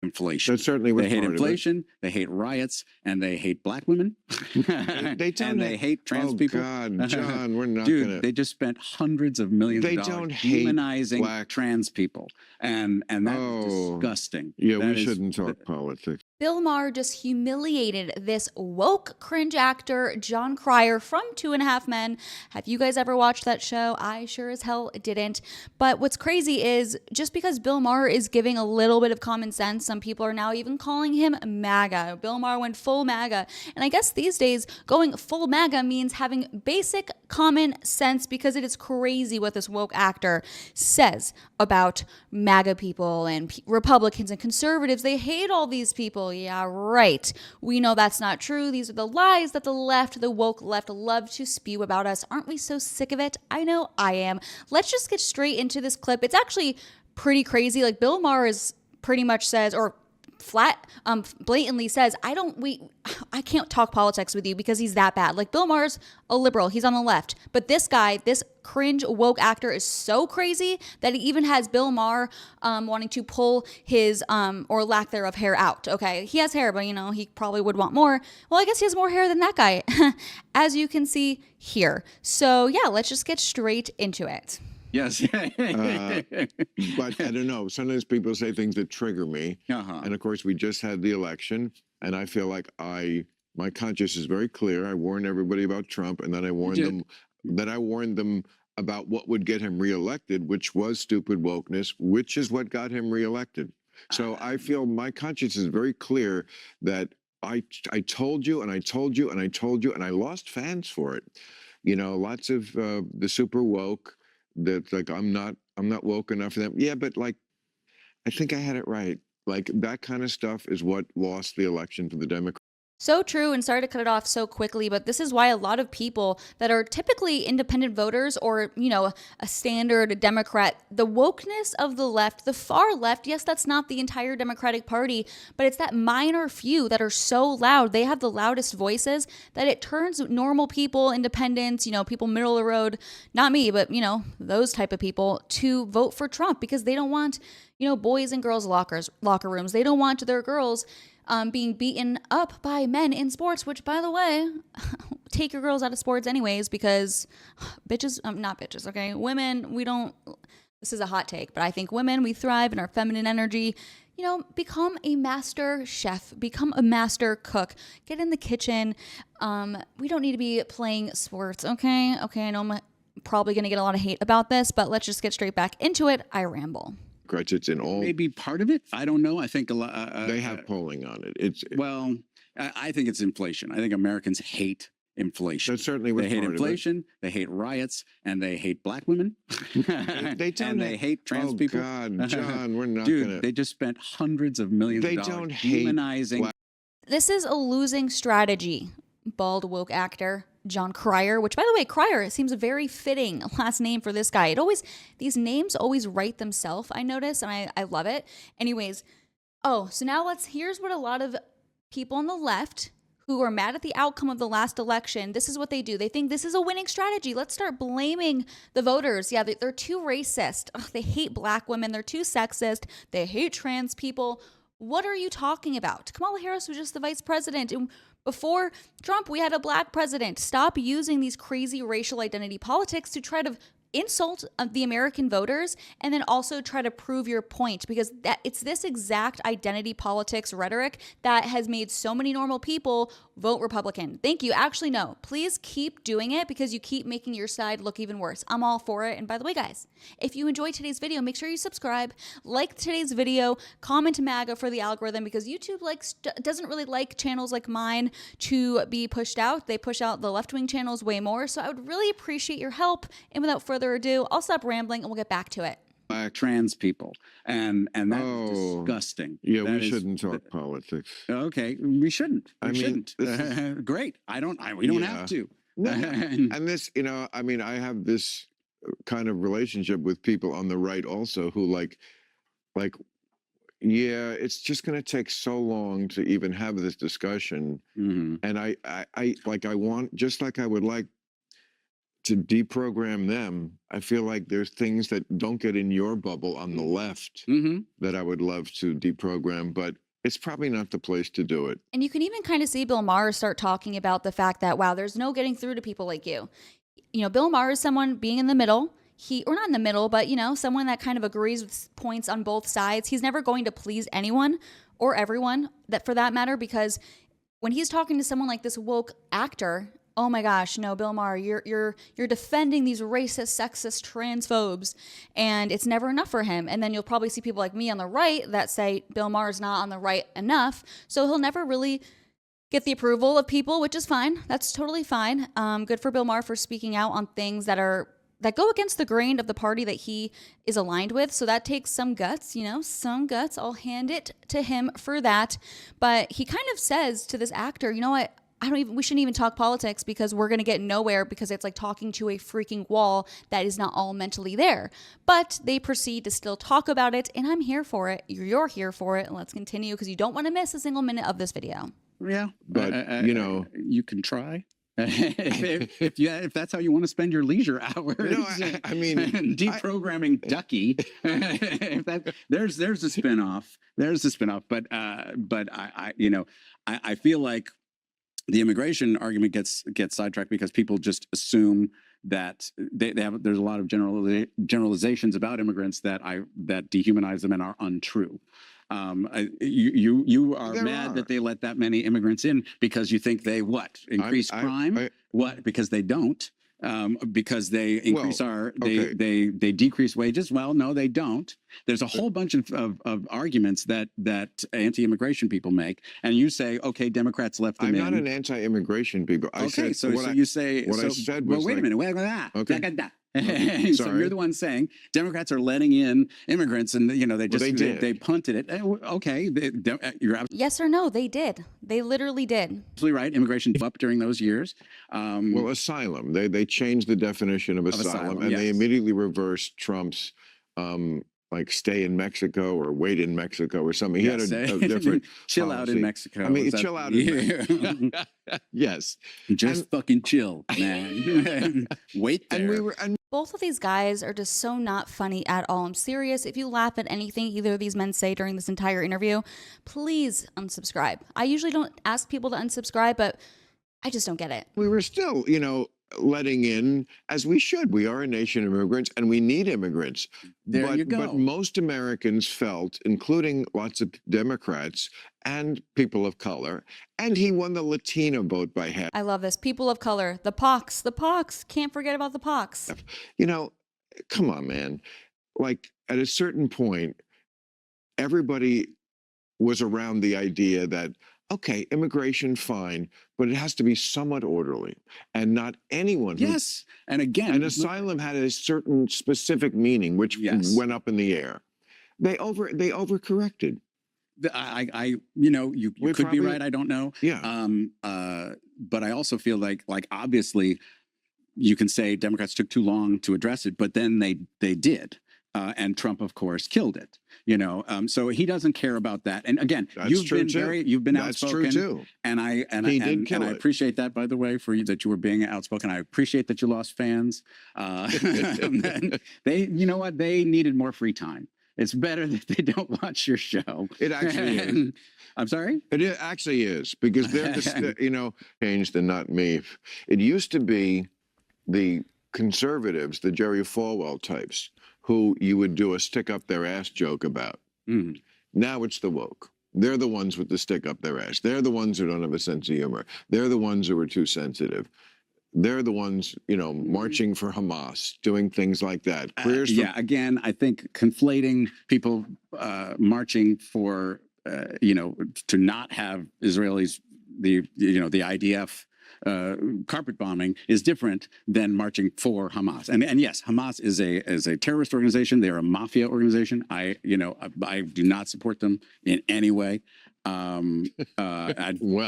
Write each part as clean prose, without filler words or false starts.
inflation. That certainly was They hate part of it. inflation, they hate riots, and they hate black women. They don't and they hate trans people. Oh God, John, we're not Dude, gonna. they just spent hundreds of millions They of dollars don't hate demonizing black trans people, and that is Oh. disgusting. Yeah, That we is- shouldn't talk politics. Bill Maher just humiliated this woke cringe actor, John Cryer from 2.5 Men. Have you guys ever watched that show? I sure as hell didn't. But what's crazy is just because Bill Maher is giving a little bit of common sense, some people are now even calling him MAGA. Bill Maher went full MAGA. And I guess these days, going full MAGA means having basic common sense, because it is crazy what this woke actor says about MAGA people and Republicans and conservatives. They hate all these people. Yeah, right. We know that's not true. These are the lies that the left, the woke left, love to spew about us. Aren't we so sick of it? I know I am. Let's just get straight into this clip. It's actually pretty crazy. Like, Bill Maher is pretty much says, or blatantly says, I can't talk politics with you because he's that bad. Like, Bill Maher's a liberal, he's on the left, but this guy, this cringe woke actor, is so crazy that he even has Bill Maher wanting to pull his or lack thereof hair out. Okay, he has hair, but you know, he probably would want more. Well, I guess he has more hair than that guy, as you can see here. So yeah, let's just get straight into it. Yes. But I don't know. Sometimes people say things that trigger me. And of course, we just had the election, and I feel like my conscience is very clear. I warned everybody about Trump, and then I warned them about what would get him reelected, which was stupid wokeness, which is what got him reelected. So I feel my conscience is very clear that I told you, and I told you, and I told you, and I lost fans for it. You know, lots of the super woke. That, like, I'm not woke enough for them. Yeah, but like, I think I had it right. Like, that kind of stuff is what lost the election for the Democrats. So true, and sorry to cut it off so quickly, but this is why a lot of people that are typically independent voters or, you know, a standard Democrat, the wokeness of the left, the far left, yes, that's not the entire Democratic Party, but it's that minor few that are so loud, they have the loudest voices, that it turns normal people, independents, you know, people middle of the road, not me, but, you know, those type of people, to vote for Trump because they don't want, you know, boys and girls locker rooms. They don't want their girls being beaten up by men in sports, which, by the way, take your girls out of sports anyways, because bitches, not bitches, okay? Women, we don't, this is a hot take, but I think women, we thrive in our feminine energy. You know, become a master chef, become a master cook, get in the kitchen. We don't need to be playing sports, okay? Okay, I know I'm probably going to get a lot of hate about this, but let's just get straight back into it. I ramble. It's in all. Maybe part of it. I don't know. I think a lot. They have polling on it. Well, I think it's inflation. I think Americans hate inflation. That certainly was They hate part inflation. Of it. They hate riots, and they hate black women. They don't. And they hate trans people. Oh God, John, we're not Dude, gonna. They just spent hundreds of millions of dollars don't hate demonizing. This is a losing strategy. Bald woke actor John Cryer, which, by the way, Cryer seems a very fitting last name for this guy. These names always write themselves, I notice, and I love it. Anyways, so now here's what a lot of people on the left who are mad at the outcome of the last election, this is what they do. They think this is a winning strategy. Let's start blaming the voters. Yeah, they're too racist. They hate black women. They're too sexist. They hate trans people. What are you talking about? Kamala Harris was just the vice president. And before Trump, we had a black president. Stop using these crazy racial identity politics to try to insult the American voters and then also try to prove your point, because it's this exact identity politics rhetoric that has made so many normal people vote Republican. Thank you. Actually, no. Please keep doing it because you keep making your side look even worse. I'm all for it. And by the way, guys, if you enjoyed today's video, make sure you subscribe, like today's video, comment MAGA for the algorithm, because YouTube doesn't really like channels like mine to be pushed out. They push out the left-wing channels way more. So I would really appreciate your help. And without further ado, I'll stop rambling and we'll get back to it. Trans people, and that's disgusting. Yeah, we shouldn't talk politics. Okay, we shouldn't. I mean, great. We don't have to. No. And this, you know, I mean, I have this kind of relationship with people on the right also who like, yeah, it's just going to take so long to even have this discussion. And I want, just like I would like to deprogram them, I feel like there's things that don't get in your bubble on the left that I would love to deprogram, but it's probably not the place to do it. And you can even kind of see Bill Maher start talking about the fact that, wow, there's no getting through to people like you. You know, Bill Maher is someone being in the middle. Or not in the middle, but, you know, someone that kind of agrees with points on both sides. He's never going to please anyone or everyone, that for that matter, because when he's talking to someone like this woke actor, oh my gosh, no, Bill Maher, you're defending these racist, sexist, transphobes, and it's never enough for him. And then you'll probably see people like me on the right that say Bill Maher is not on the right enough, so he'll never really get the approval of people, which is fine. That's totally fine. Good for Bill Maher for speaking out on things that go against the grain of the party that he is aligned with. So that takes some guts, you know, some guts. I'll hand it to him for that. But he kind of says to this actor, you know what? We shouldn't even talk politics because we're going to get nowhere, because it's like talking to a freaking wall that is not all mentally there. But they proceed to still talk about it, and I'm here for it. You're here for it. And let's continue, because you don't want to miss a single minute of this video. Yeah. But, you know, you can try. if that's how you want to spend your leisure hours. No, I mean, deprogramming Ducky. There's a spinoff. There's a spinoff. But I feel like the immigration argument gets sidetracked because people just assume that there's a lot of generalizations about immigrants that dehumanize them and are untrue. You are mad that they let that many immigrants in because you think they increase crime? What? Because they don't. Because they increase they decrease wages. Well, no, they don't. There's a whole bunch of arguments that anti-immigration people make, and you say, okay, Democrats left them in. I'm not an anti-immigration people. I okay, said, you say what I said was, well, wait a minute. Wait, okay. Okay. So you're the one saying Democrats are letting in immigrants, and they punted it. Okay, you're absolutely yes or no? They did. They literally did. Absolutely right. Immigration up during those years. Well, asylum. They changed the definition of asylum, and they immediately reversed Trump's like stay in Mexico or wait in Mexico or something. He had a different chill policy. out in Mexico. I mean, chill out in Mexico. Yes. Just fucking chill, man. Wait there. Both of these guys are just so not funny at all. I'm serious. If you laugh at anything either of these men say during this entire interview, please unsubscribe. I usually don't ask people to unsubscribe, but I just don't get it. We were still, letting in, as we should. We are a nation of immigrants, and we need immigrants. You go. But most Americans felt, including lots of Democrats and people of color, and he won the Latino vote by half. I love this. People of color. The pox. Can't forget about the pox. Come on, man. Like, at a certain point, everybody was around the idea that, okay, immigration, fine, but it has to be somewhat orderly, and not anyone. Yes, and again, an asylum had a certain specific meaning, which went up in the air. They overcorrected. You could be right. I don't know. Yeah. But I also feel like obviously, you can say Democrats took too long to address it, but then they did. And Trump, of course, killed it. So he doesn't care about that. And again, you've been That's outspoken. True too. And I appreciate that, by the way, for you, that you were being outspoken. I appreciate that you lost fans. They needed more free time. It's better that they don't watch your show. It actually is. I'm sorry? It actually is, because they're changed and not me. It used to be the conservatives, the Jerry Falwell types, who you would do a stick up their ass joke about. Now it's the woke. They're the ones with the stick up their ass. They're the ones who don't have a sense of humor. They're the ones who are too sensitive. They're the ones, marching for Hamas, doing things like that. Again, I think conflating people marching for, to not have Israelis, the IDF carpet bombing is different than marching for Hamas. And yes, Hamas is a terrorist organization. They're a mafia organization. I do not support them in any way. Well,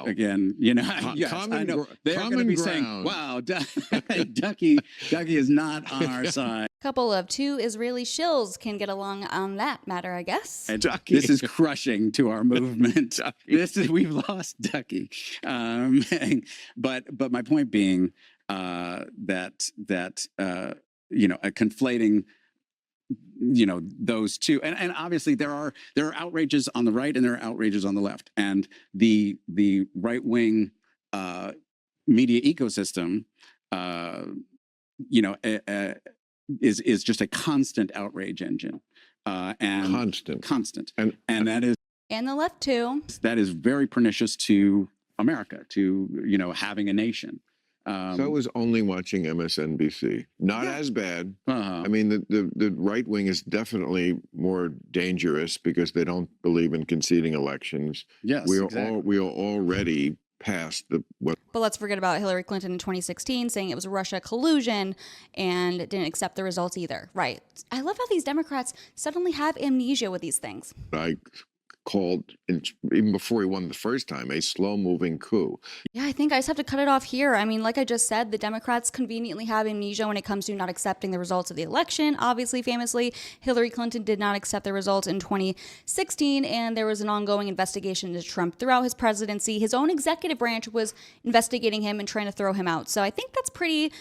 again, yes, I know they're going to be saying, "Wow, Ducky is not on our side." Couple of two Israeli shills can get along on that matter, I guess. This is crushing to our movement. We've lost Ducky. But my point being, conflating those two, and obviously there are outrages on the right and there are outrages on the left, and the right wing media ecosystem is just a constant outrage engine, and constant, and that is, and the left too. That is very pernicious to America, to having a nation. So I was only watching MSNBC. Not as bad. I mean, the right wing is definitely more dangerous because they don't believe in conceding elections. Yes, we are exactly. we are already past what. But let's forget about Hillary Clinton in 2016 saying it was Russia collusion and didn't accept the results either. Right. I love how these Democrats suddenly have amnesia with these things. I called, even before he won the first time, a slow-moving coup. Yeah, I think I just have to cut it off here. I mean, like I just said, the Democrats conveniently have amnesia when it comes to not accepting the results of the election. Obviously, famously, Hillary Clinton did not accept the results in 2016, and there was an ongoing investigation into Trump throughout his presidency. His own executive branch was investigating him and trying to throw him out. So I think that's pretty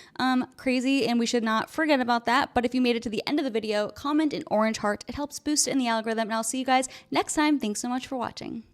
crazy, and we should not forget about that. But if you made it to the end of the video, comment an orange heart. It helps boost it in the algorithm, and I'll see you guys next time. Thanks so much for watching.